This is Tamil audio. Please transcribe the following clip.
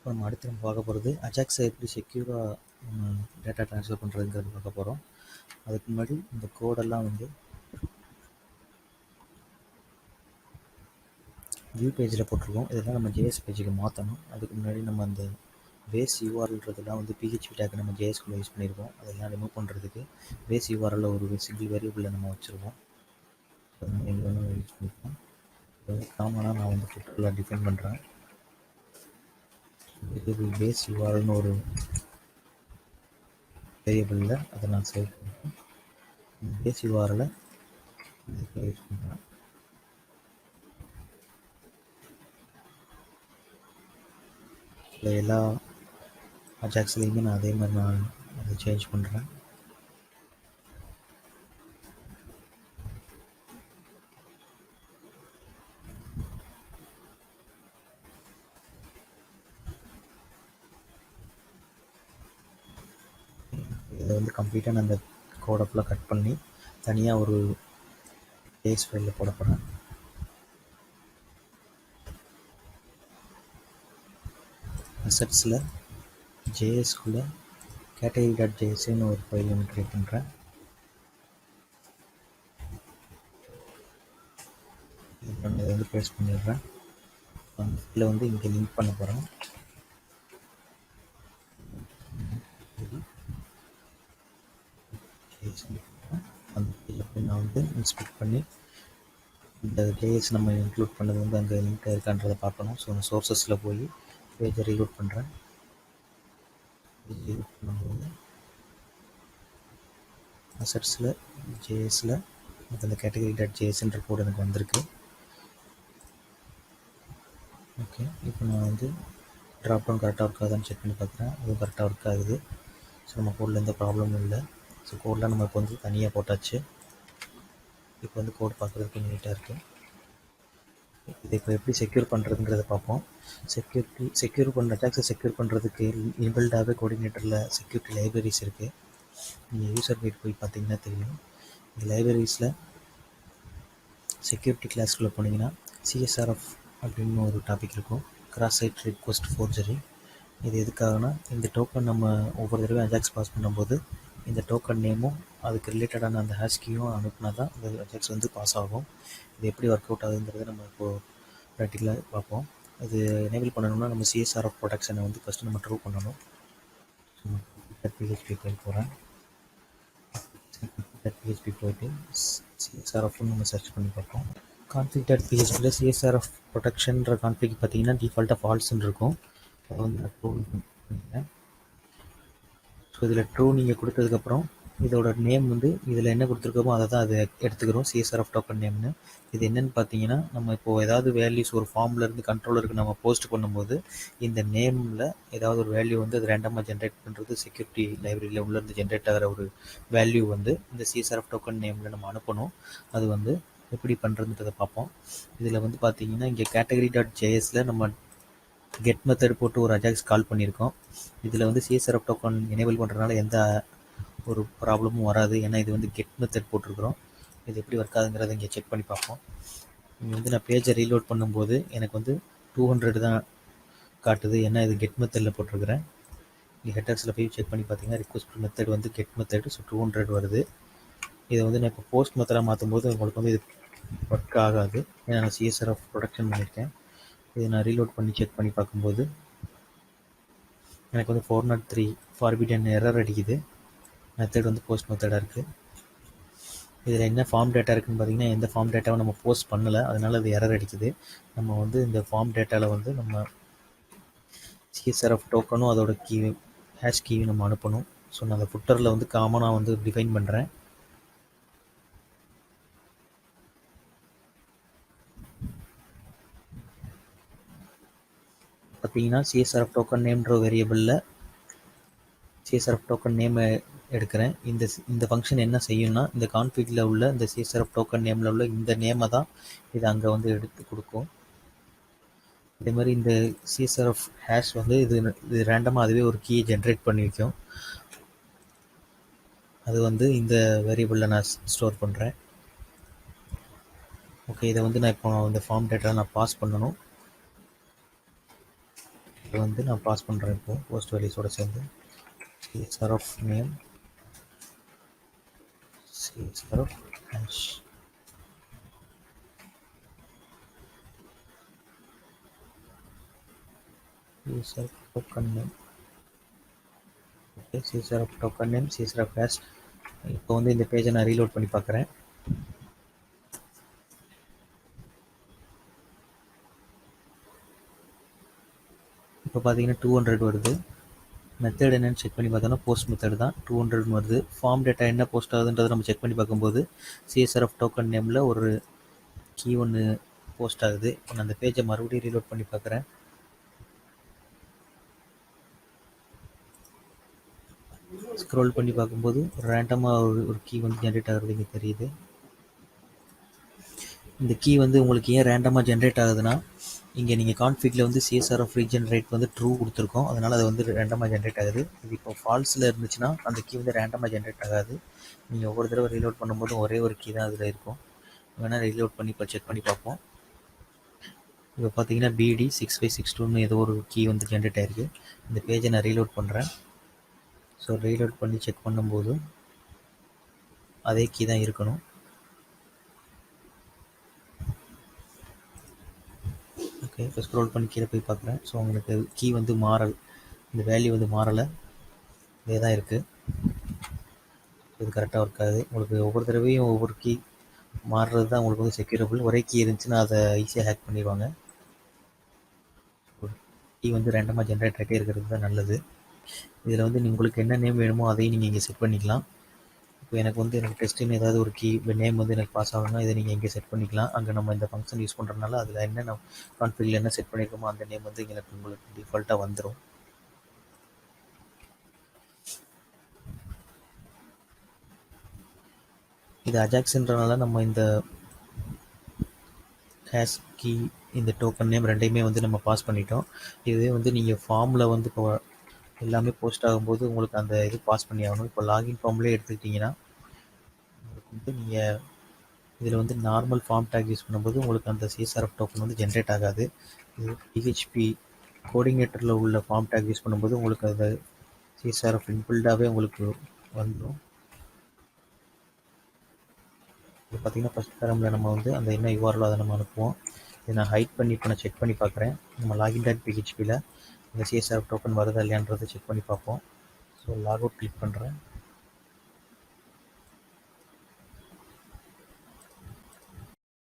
இப்போ நம்ம அடுத்து நம்ம பார்க்க போகிறது அஜாக்ஸை எப்படி செக்யூராக நம்ம டேட்டா ட்ரான்ஸ்ஃபர் பண்ணுறதுங்கிறது பார்க்க போகிறோம். அதுக்கு முன்னாடி இந்த கோடெல்லாம் வந்து வியூ பேஜில் போட்டிருக்கோம். இதெல்லாம் நம்ம ஜேஎஸ் பேஜுக்கு மாற்றணும். அதுக்கு முன்னாடி நம்ம அந்த பேஸ் யூஆர்எல்ன்றதுலாம் வந்து பிஹெச்பி டேக்கை நம்ம ஜேஎஸ்குள்ளே யூஸ் பண்ணியிருக்கோம். அதெல்லாம் ரிமூவ் பண்ணுறதுக்கு பேஸ் யூஆர்எல்ல ஒரு சிங்கிள் வேரியபிளில் நம்ம வச்சுருக்கோம். எங்கே வேணும் யூஸ் பண்ணிப்போம். காமனாக நான் வந்து ஃபுல்லாக டிஃபைன் பண்ணுறேன். இது பேஸ் யூஆர்எல்னு ஒரு வேரியபிளில் அதை நான் சேவ் பண்ணுறேன். பேஸ் யூஆர்எல்லை யூஸ் பண்ணுறேன். எல்லா அஜாக்ஸ்லேயுமே நான் அதே மாதிரி நான் அதை சேஞ்ச் பண்ணுறேன். இதை வந்து கம்ப்ளீட்டாக நான் அந்த கோடை ஃபுல்லாக கட் பண்ணி தனியாக ஒரு பேஸ் ஃபைலில் போட போகிறேன். அசட்ஸில் ஜேஎஸ்குள்ளே கேட்டகரி டாட் ஜேஎஸ்ன்னு ஒரு ஃபைல் ஒன்று க்ரியேட் பண்ணுறேன். இதை வந்து பேஸ்ட் பண்ணிடுறேன். இதில் வந்து இங்கே லிங்க் பண்ண போகிறேன். அந்த இதில் போய் நான் வந்து இன்ஸ்பெக்ட் பண்ணி இந்த ஜேஎஸ் நம்ம இன்க்ளூட் பண்ணது வந்து அங்கே லிங்க் இருக்கான்றதை பார்க்கணும். ஸோ நான் சோர்ஸஸில் போய் பேஜை ரீலோட் பண்ணுறேன். ரீலோட் பண்ணும்போது அசட்ஸில் ஜேஎஸில் அந்த கேட்டகரி டாட் ஜேஎஸ்ன்ற கோட் எனக்கு வந்திருக்கு. ஓகே, இப்போ நான் வந்து ட்ராப் டவுன் கரெக்டாக இருக்காதான்னு செக் பண்ணி பார்க்குறேன். அதுவும் கரெக்டாக ஒர்க் ஆகுது. ஸோ நம்ம கோடில் எந்த ப்ராப்ளமும் இல்லை. ஸோ கோடெலாம் நம்ம இப்போ வந்து தனியாக போட்டாச்சு. இப்போ வந்து கோட் பார்க்குறதுக்கு நீட்டாக இருக்குது. இதை இப்போ எப்படி செக்யூர் பண்ணுறதுங்கிறத பார்ப்போம். செக்யூர் பண்ணுற அட்டாக்ஸை செக்யூர் பண்ணுறதுக்கு இன்பில்டாகவே கோஆர்டினேட்டரில் செக்யூரிட்டி லைப்ரரிஸ் இருக்குது. நீங்கள் யூசர் கைட் போய் பார்த்தீங்கன்னா தெரியும். இந்த லைப்ரரிஸில் செக்யூரிட்டி கிளாஸ்க்குள்ளே போனீங்கன்னா சிஎஸ்ஆர்எஃப் அப்படின்னு ஒரு டாபிக் இருக்கும். Cross site request forgery. இது எதுக்காகனா இந்த டோக்கன் நம்ம ஒவ்வொரு தடவை அஜாக்ஸ் பாஸ் பண்ணும்போது இந்த டோக்கன் நேமும் அதுக்கு ரிலேட்டடான அந்த ஹேஷ்கியும் அனுப்புனா தான் இந்த அஜாக்ஸ் வந்து பாஸ் ஆகும். இது எப்படி ஒர்க் அவுட் ஆகுதுங்கிறத நம்ம இப்போது ப்ராக்டிக்கலாக பார்ப்போம். இது எனேபிள் பண்ணணும்னா நம்ம சிஎஸ்ஆர்எஃப் ப்ரொடெக்ஷனை வந்து ஃபஸ்ட்டு நம்ம ட்ரூ பண்ணணும். பிஹெச்பி ஃபைல் போகிறேன். பிஹெச்பி போயிட்டு சிஎஸ்ஆர்எஃப்னு நம்ம சர்ச் பண்ணி பார்ப்போம். config.phpயில் சிஎஸ்ஆர்எஃப் ப்ரொடெக்ஷன்ற கான்ஃபிக் பார்த்தீங்கன்னா டிஃபால்ட்டாக ஃபால்ஸ்ன்னு இருக்கும். அதை வந்து நான் ட்ரூ பண்ணிக்கிறேன். ஸோ இதில் ட்ரூ நீங்கள் கொடுத்ததுக்கப்புறம் இதோட நேம் வந்து இதில் என்ன கொடுத்துருக்கோமோ அதை தான் அதை எடுத்துக்கிறோம். சிஎஸ்ஆர்எஃப் டோக்கன் நேம்னு. இது என்னென்னு பார்த்தீங்கன்னா நம்ம இப்போது ஏதாவது வேல்யூஸ் ஒரு ஃபார்ம்லேருந்து கண்ட்ரோலருக்கு நம்ம போஸ்ட் பண்ணும்போது இந்த நேமில் ஏதாவது ஒரு வேல்யூ வந்து அது ரேண்டமாக ஜென்ரேட் பண்ணுறது செக்யூரிட்டி லைப்ரரியில் உள்ளேருந்து ஜென்ரேட் ஆகிற ஒரு வேல்யூ வந்து இந்த சிஎஸ்ஆர்எஃப் டோக்கன் நேமில் நம்ம அனுப்பணும். அது வந்து எப்படி பண்ணுறதுன்றதை பார்ப்போம். இதில் வந்து பார்த்தீங்கன்னா இங்கே கேட்டகரி டாட் ஜேஎஸில் நம்ம கெட் மெத்தட் போட்டு ஒரு அஜாக்ஸ் கால் பண்ணியிருக்கோம். இதில் வந்து சிஎஸ்ஆர்எஃப் டோக்கன் எனேபிள் பண்ணுறதுனால எந்த ஒரு ப்ராப்ளமும் வராது. ஏன்னா இது வந்து கெட் மெத்தட் போட்டிருக்கிறோம். இது எப்படி ஒர்க் ஆகுங்கிறத இங்கே செக் பண்ணி பார்ப்போம். இங்கே வந்து நான் பேஜை ரீலோட் பண்ணும்போது எனக்கு வந்து 200 தான் காட்டுது. ஏன்னா இது கெட் மெத்தடில் போட்டிருக்கிறேன். இங்கே ஹெட்டர்ஸில் போய் செக் பண்ணி பார்த்தீங்கன்னா ரிக்வெஸ்ட் மெத்தட் வந்து கெட் மெத்தட். ஸோ 200 வருது. இதை வந்து நான் இப்போ போஸ்ட் மெத்தடாக மாற்றும் போது உங்களுக்கு வந்து இது ஒர்க் ஆகாது. ஏன்னா நான் சிஎஸ்ஆர்எஃப் ப்ரொடக்ஷன் பண்ணியிருக்கேன். இதை நான் ரீலோட் பண்ணி செக் பண்ணி பார்க்கும்போது எனக்கு வந்து 403 ஃபார்பிடன் எரர் அடிக்குது. மெத்தட் வந்து போஸ்ட் மெத்தடாக இருக்குது. இதில் என்ன ஃபார்ம் டேட்டா இருக்குதுன்னு பார்த்தீங்கன்னா எந்த ஃபார்ம் டேட்டாவும் நம்ம போஸ்ட் பண்ணலை. அதனால் அது எரர் அடிக்குது. நம்ம வந்து இந்த ஃபார்ம் டேட்டாவில் வந்து நம்ம சிஎஸ்ஆர்எஃப் டோக்கனும் அதோட ஹேஷ் கீயும் நம்ம அனுப்பணும். ஸோ நான் அந்த ஃபுட்டரில் வந்து காமனாக வந்து டிஃபைன் பண்ணுறேன். பார்த்தீங்கன்னா சிஎஸ்ஆர்எஃப் டோக்கன் நேம்ன்ற வேரியபிளில் சிஎஸ்ஆர்எஃப் டோக்கன் நேமை எடுக்கிறேன். இந்த ஃபங்க்ஷன் என்ன செய்யும்னா இந்த கான்ஃபிகில் உள்ள இந்த சிஎஸ்ஆர்எஃப் டோக்கன் நேமில் உள்ள இந்த நேமை தான் இது அங்கே வந்து எடுத்து கொடுக்கும். இதே மாதிரி இந்த சிஎஸ்ஆர்எஃப் ஹேஷ் வந்து இது ரேண்டமாக அதுவே ஒரு கீயை ஜென்ரேட் பண்ணி வைக்கும். அது வந்து இந்த வேரியபிளில் நான் ஸ்டோர் பண்ணுறேன். ஓகே, இதை வந்து நான் இப்போ இந்த ஃபார்ம் டேட்டா நான் பாஸ் பண்ணணும். வந்து நான் பாஸ் பண்ணுறேன் இப்போ போஸ்ட் வேல்யூஸோட சேர்ந்து CSR of name CSR of hash CSR token name okay CSR of token name CSR of hash. இப்போ வந்து இந்த பேஜை நான் ரீலோட் பண்ணி பார்க்குறேன். இப்போ பார்த்தீங்கன்னா 200 வருது. மெத்தட் என்னன்னு செக் பண்ணி பார்த்தோன்னா போஸ்ட் மெத்தட் தான் 200 வருது. ஃபார்ம் டேட்டா என்ன போஸ்ட் ஆகுதுன்றதை நம்ம செக் பண்ணி பார்க்கும்போது சிஎஸ்ஆர் ஆஃப் டோக்கன் நேமில் ஒரு கீ ஒன்று போஸ்ட் ஆகுது. இப்போ நான் அந்த பேஜை மறுபடியும் ரீலோட் பண்ணி பார்க்குறேன். ஸ்க்ரோல் பண்ணி பார்க்கும்போது ரேண்டமாக ஒரு கீ வந்து ஜென்ரேட் ஆகிறது இங்கே தெரியுது. இந்த கீ வந்து உங்களுக்கு ஏன் ரேண்டமாக ஜென்ரேட் ஆகுதுன்னா, இங்கே நீங்கள் கான்ஃபிகில் வந்து சிஎஸ்ஆர் ஆஃப் ரீஜென்ரேட் வந்து ட்ரூ கொடுத்துருக்கோம். அதனால் அது வந்து ரேண்டமாக ஜென்ரேட் ஆகுது. இது இப்போ ஃபால்ஸில் இருந்துச்சுன்னா அந்த கீ வந்து ரேண்டமாக ஜென்ரேட் ஆகாது. நீங்கள் ஒவ்வொரு தடவை ரீலோட் பண்ணும்போதும் ஒரே ஒரு கீ தான் அதில் இருக்கும். வேணால் ரீலோட் பண்ணி இப்போ செக் பண்ணி பார்ப்போம். இப்போ பார்த்தீங்கன்னா BD 6562 ஏதோ ஒரு கீ வந்து ஜென்ரேட் ஆகிருக்கு. இந்த பேஜை நான் ரீலோட் பண்ணுறேன். ஸோ ரீலோட் பண்ணி செக் பண்ணும்போது அதே கீ தான் இருக்கணும். ஓகே, இப்போ ஸ்க்ரோல் பண்ணி கீழே போய் பார்க்குறேன். ஸோ உங்களுக்கு கீ வந்து இந்த வேல்யூ வந்து மாறலை, இதே தான் இருக்குது. இது கரெக்டாக ஒர்க் ஆகுது. உங்களுக்கு ஒவ்வொரு தடவையும் ஒவ்வொரு கீ மாறுறது தான் உங்களுக்கு வந்து செக்யூரபிள். ஒரே கீ இருந்துச்சுன்னா அதை ஈஸியாக ஹேக் பண்ணிடுவாங்க. கீ வந்து ரேண்டமாக ஜென்ரேட் ஆகிட்டே இருக்கிறது தான் நல்லது. இதில் வந்து உங்களுக்கு என்ன நேம் வேணுமோ அதையும் நீங்கள் இங்கே செட் பண்ணிக்கலாம். இப்போ எனக்கு டெஸ்ட்டுன்னு ஏதாவது ஒரு கீ நேம் வந்து எனக்கு பாஸ் ஆகணும்னா இதை நீங்கள் இங்கே செட் பண்ணிக்கலாம். அங்கே நம்ம இந்த ஃபங்க்ஷன் யூஸ் பண்ணுறதுனால அதில் என்ன நம்ம கான்ஃபிகில் என்ன செட் பண்ணியிருக்கோமோ அந்த நேம் வந்து உங்களுக்கு டிஃபால்ட்டாக வந்துடும். இது அஜாக்ஸ்ன்றனால நம்ம இந்த ஹேஷ் கீ இந்த டோக்கன் நேம் ரெண்டையுமே வந்து நம்ம பாஸ் பண்ணிட்டோம். இதுவே வந்து நீங்கள் ஃபார்மில் வந்து இப்போ எல்லாமே போஸ்ட் ஆகும்போது உங்களுக்கு அந்த இது பாஸ் பண்ணி ஆகணும். இப்போ லாகின் ஃபார்ம்லேயே எடுத்துக்கிட்டிங்கன்னா உங்களுக்கு வந்து நீங்கள் இதில் வந்து நார்மல் ஃபார்ம் டேக் யூஸ் பண்ணும்போது உங்களுக்கு அந்த சிஎஸ்ஆர்எஃப் டோக்கன் வந்து ஜென்ரேட் ஆகாது. இது PHP கோஆர்டினேட்டரில் உள்ள ஃபார்ம் டேக் யூஸ் பண்ணும்போது உங்களுக்கு அந்த சிஎஸ்ஆர்எஃப் இன்பில்டாகவே உங்களுக்கு வந்துடும். இப்போ பார்த்தீங்கன்னா ஃபஸ்ட் பேரமில் நம்ம வந்து அந்த என்ன URL அதை நம்ம அனுப்புவோம். இதை நான் ஹைட் பண்ணி இப்போ நான் செக் பண்ணி பார்க்குறேன். நம்ம லாகின் டாட் PHPயில் இந்த சிஎஸ்ஆர்எஃப் டோக்கன் வருதா இல்லையான்றதை செக் பண்ணி பார்ப்போம். ஸோ லாக் அவுட் கிளிக் பண்ணுறேன்.